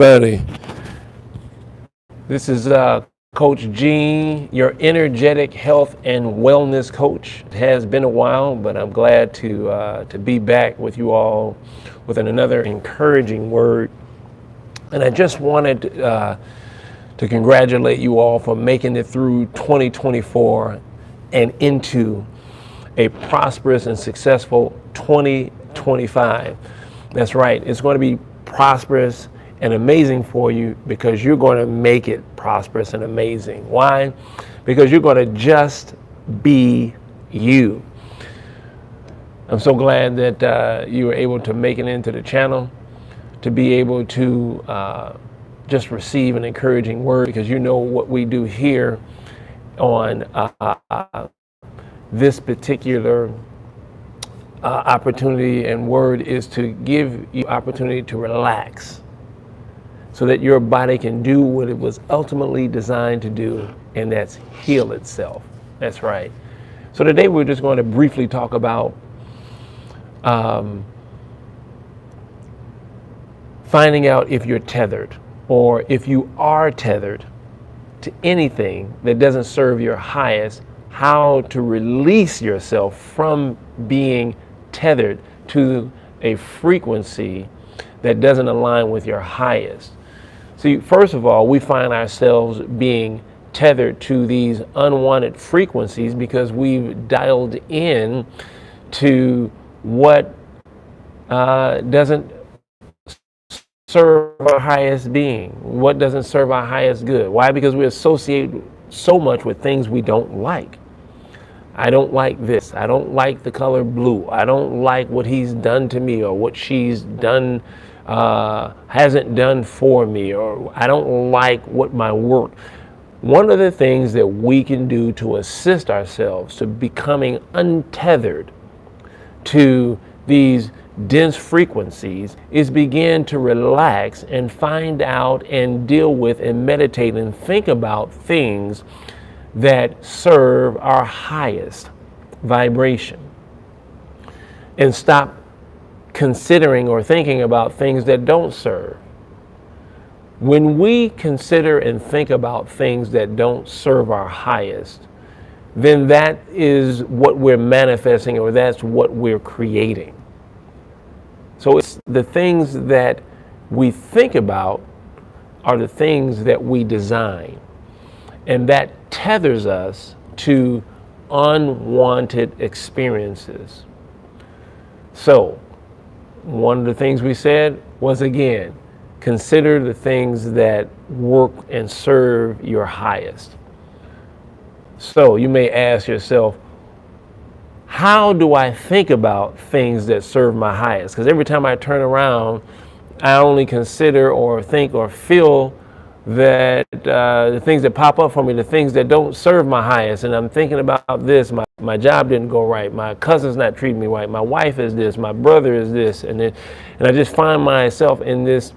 Buddy. This is Coach Gene, your energetic health and wellness coach. It has been a while, but I'm glad to be back with you all with another encouraging word. And I just wanted to congratulate you all for making it through 2024 and into a prosperous and successful 2025. That's right. It's going to be prosperous and amazing for you because you're going to make it prosperous and amazing. Why? Because you're going to just be you. I'm so glad that you were able to make it into the channel, to be able to just receive an encouraging word, because you know what we do here on this particular opportunity and word is to give you opportunity to relax so that your body can do what it was ultimately designed to do, and that's heal itself. That's right. So today we're just going to briefly talk about finding out if you're tethered, or if you are tethered to anything that doesn't serve your highest, how to release yourself from being tethered to a frequency that doesn't align with your highest. See, first of all, we find ourselves being tethered to these unwanted frequencies because we've dialed in to what doesn't serve our highest being, what doesn't serve our highest good. Why? Because we associate so much with things we don't like. I don't like this. I don't like the color blue. I don't like what he's done to me, or what she's done, hasn't done for me, or I don't like what my work. One of the things that we can do to assist ourselves to becoming untethered to these dense frequencies is begin to relax and find out and deal with and meditate and think about things that serve our highest vibration, and stop considering or thinking about things that don't serve. When we consider and think about things that don't serve our highest, then that is what we're manifesting, or that's what we're creating. So it's the things that we think about are the things that we design. And that tethers us to unwanted experiences. So, one of the things we said was, again, consider the things that work and serve your highest. So, you may ask yourself, how do I think about things that serve my highest? Because every time I turn around, I only consider or think or feel that the things that pop up for me, the things that don't serve my highest, and I'm thinking about this, my job didn't go right, my cousin's not treating me right, my wife is this, my brother is this, and I just find myself in this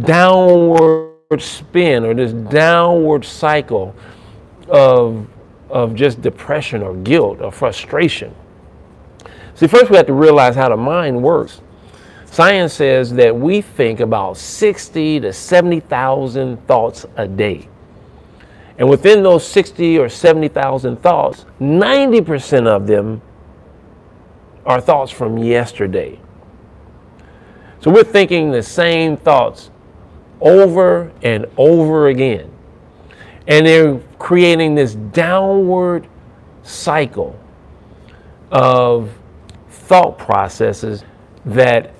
downward spin, or this downward cycle of just depression or guilt or frustration. See, first we have to realize how the mind works. Science says that we think about 60 to 70,000 thoughts a day. And within those 60 or 70,000 thoughts, 90% of them are thoughts from yesterday. So we're thinking the same thoughts over and over again. And they're creating this downward cycle of thought processes that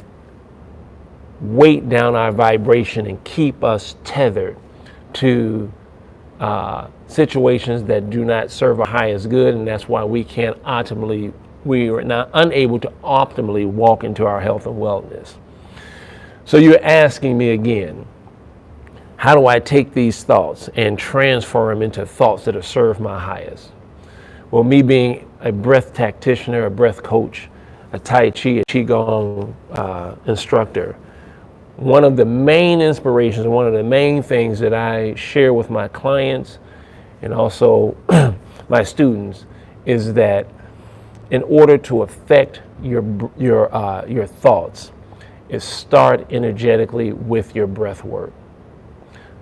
weight down our vibration and keep us tethered to situations that do not serve our highest good, and that's why we are not unable to optimally walk into our health and wellness. So you're asking me again, how do I take these thoughts and transfer them into thoughts that serve my highest? Well, me being a breath practitioner, a breath coach, a Tai-Chi, a Qigong instructor, one of the main inspirations, one of the main things that I share with my clients and also my students is that in order to affect your thoughts, is start energetically with your breath work.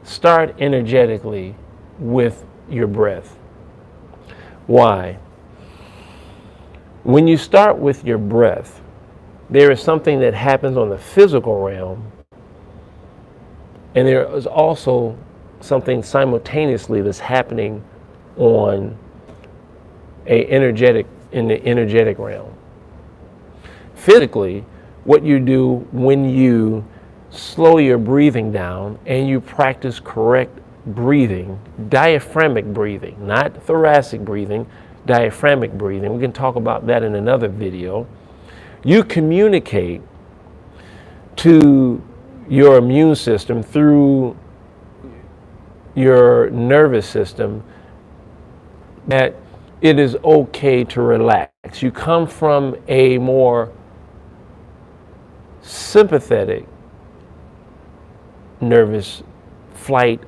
Start energetically with your breath. Why? When you start with your breath, there is something that happens on the physical realm, and there is also something simultaneously that's happening in the energetic realm. Physically, what you do when you slow your breathing down and you practice correct breathing, diaphragmic breathing, not thoracic breathing, diaphragmic breathing. We can talk about that in another video. You communicate to your immune system through your nervous system that it is okay to relax. You come from a more sympathetic nervous flight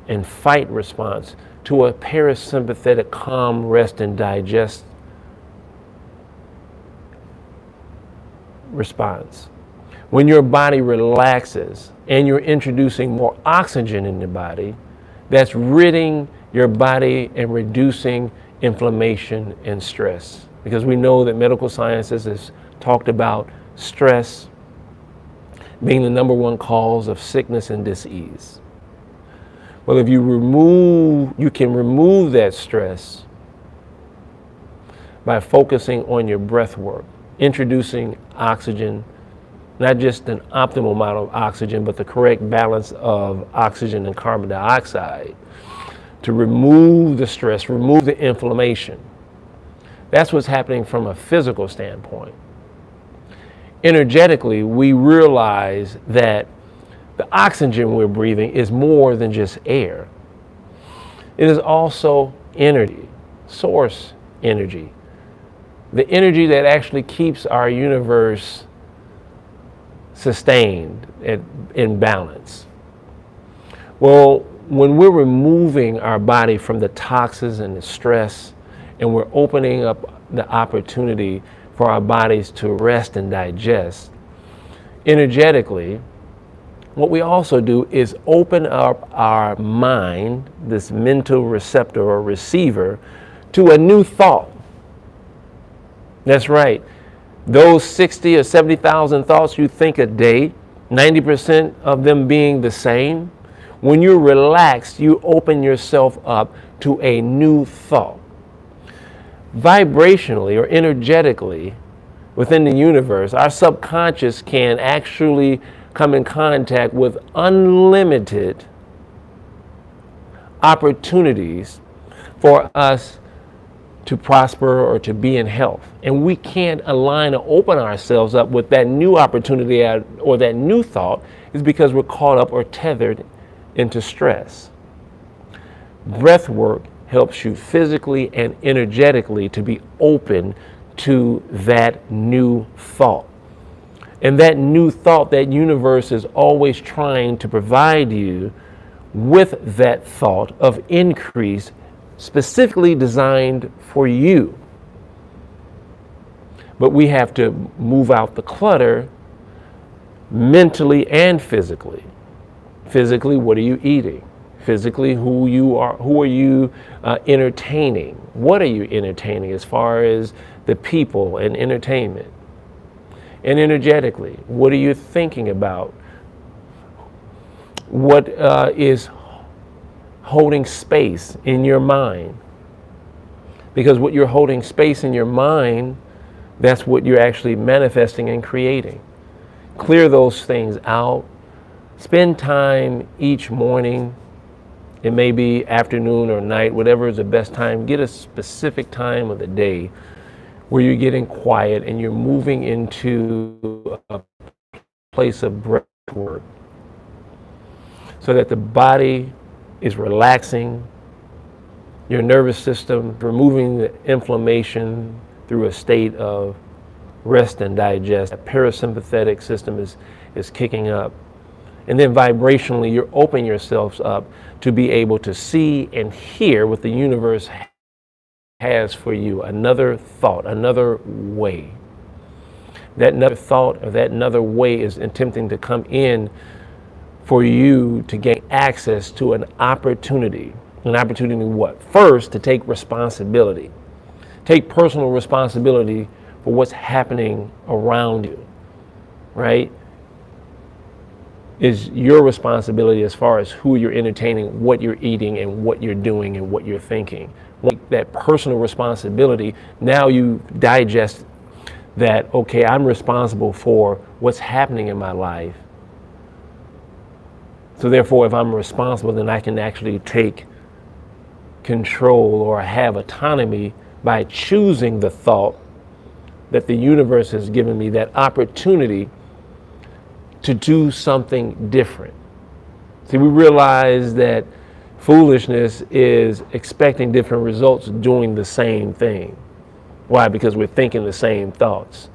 and fight response to a parasympathetic calm, rest, and digest response. When your body relaxes and you're introducing more oxygen in the body, that's ridding your body and reducing inflammation and stress. Because we know that medical sciences has talked about stress being the number one cause of sickness and disease. Well, if you can remove that stress by focusing on your breath work, introducing oxygen, not just an optimal amount of oxygen, but the correct balance of oxygen and carbon dioxide to remove the stress, remove the inflammation. That's what's happening from a physical standpoint. Energetically, we realize that the oxygen we're breathing is more than just air. It is also energy, source energy. The energy that actually keeps our universe sustained and in balance. Well, when we're removing our body from the toxins and the stress, and we're opening up the opportunity for our bodies to rest and digest, energetically, what we also do is open up our mind, this mental receptor or receiver, to a new thought. That's right. Those 60 or 70,000 thoughts you think a day, 90% of them being the same, when you're relaxed, you open yourself up to a new thought. Vibrationally or energetically, within the universe, our subconscious can actually come in contact with unlimited opportunities for us to prosper or to be in health. And we can't align or open ourselves up with that new opportunity or that new thought is because we're caught up or tethered into stress. Breath work helps you physically and energetically to be open to that new thought. And that new thought, that universe is always trying to provide you with that thought of increase specifically designed for you. But we have to move out the clutter mentally and physically. Physically, what are you eating? Physically, who are you entertaining? What are you entertaining as far as the people and entertainment? And energetically, what are you thinking about? What is holding space in your mind? Because what you're holding space in your mind, that's what you're actually manifesting and creating. Clear those things out. Spend time each morning. It may be afternoon or night, whatever is the best time. Get a specific time of the day where you're getting quiet and you're moving into a place of breath work so that the body is relaxing, your nervous system, removing the inflammation through a state of rest and digest. That parasympathetic system is kicking up. And then vibrationally, you're opening yourselves up to be able to see and hear what the universe has for you, another thought, another way. that another thought or that another way is attempting to come in for you to gain access to an opportunity. An opportunity what? First, to take responsibility. Take personal responsibility for what's happening around you, right? Is your responsibility as far as who you're entertaining, what you're eating, and what you're doing and what you're thinking. That personal responsibility, now you digest that, okay, I'm responsible for what's happening in my life. So therefore, if I'm responsible, then I can actually take control or have autonomy by choosing the thought that the universe has given me, that opportunity to do something different. See, we realize that foolishness is expecting different results doing the same thing. Why? Because we're thinking the same thoughts.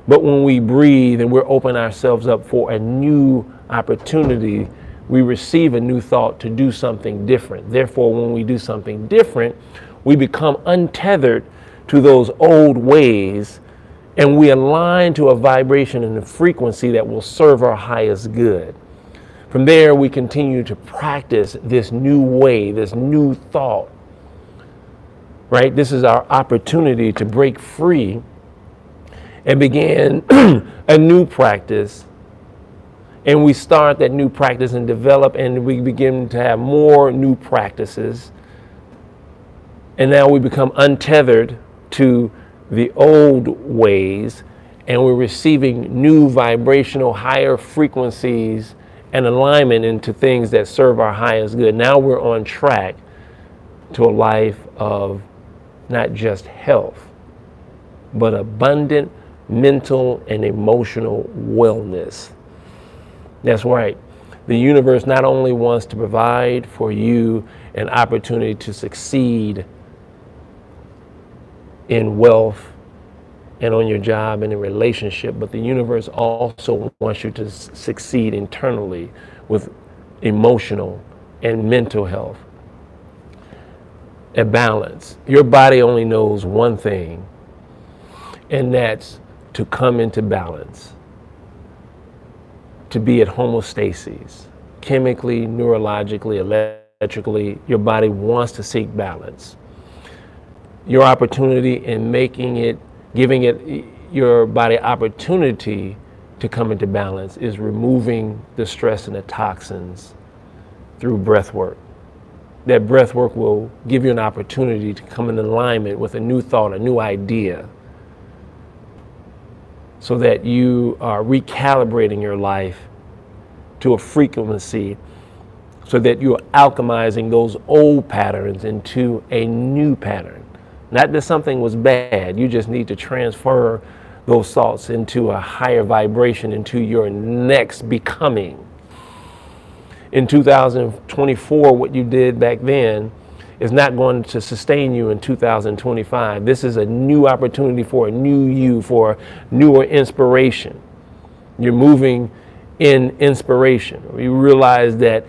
But when we breathe and we're opening ourselves up for a new opportunity, we receive a new thought to do something different. Therefore, when we do something different, we become untethered to those old ways, and we align to a vibration and a frequency that will serve our highest good. From there, we continue to practice this new way, this new thought, right? This is our opportunity to break free and begin a new practice. And we start that new practice and develop, and we begin to have more new practices. And now we become untethered to the old ways, and we're receiving new vibrational, higher frequencies and alignment into things that serve our highest good. Now we're on track to a life of not just health, but abundant mental and emotional wellness. That's right. The universe not only wants to provide for you an opportunity to succeed in wealth and on your job and in relationship, but the universe also wants you to succeed internally with emotional and mental health. A balance. Your body only knows one thing, and that's to come into balance, to be at homeostasis. Chemically, neurologically, electrically, your body wants to seek balance. Your opportunity in giving it your body opportunity to come into balance is removing the stress and the toxins through breath work. That breath work will give you an opportunity to come in alignment with a new thought, a new idea, so that you are recalibrating your life to a frequency, so that you're alchemizing those old patterns into a new pattern. Not that something was bad, you just need to transfer those thoughts into a higher vibration, into your next becoming. In 2024, what you did back then is not going to sustain you in 2025. This is a new opportunity for a new you, for newer inspiration. You're moving in inspiration. You realize that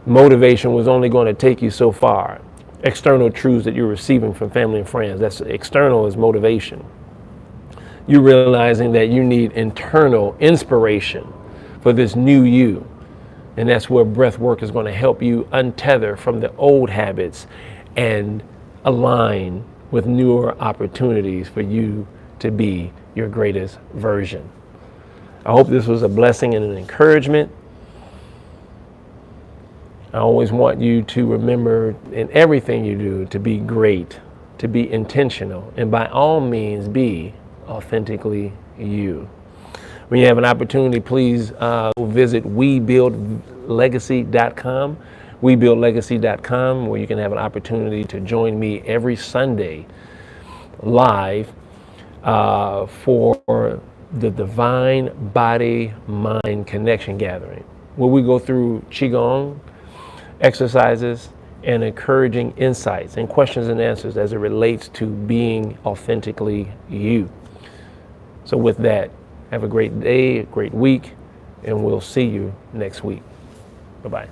motivation was only going to take you so far. External truths that you're receiving from family and friends, that's external is motivation. You're realizing that you need internal inspiration for this new you. And that's where breath work is going to help you untether from the old habits and align with newer opportunities for you to be your greatest version. I hope this was a blessing and an encouragement. I always want you to remember in everything you do to be great, to be intentional, and by all means be authentically you. When you have an opportunity, please visit webuildlegacy.com, webuildlegacy.com, where you can have an opportunity to join me every Sunday live for the Divine Body-Mind Connection Gathering, where we go through Qigong exercises and encouraging insights and questions and answers as it relates to being authentically you. So with that, have a great day, a great week, and we'll see you next week. Bye-bye.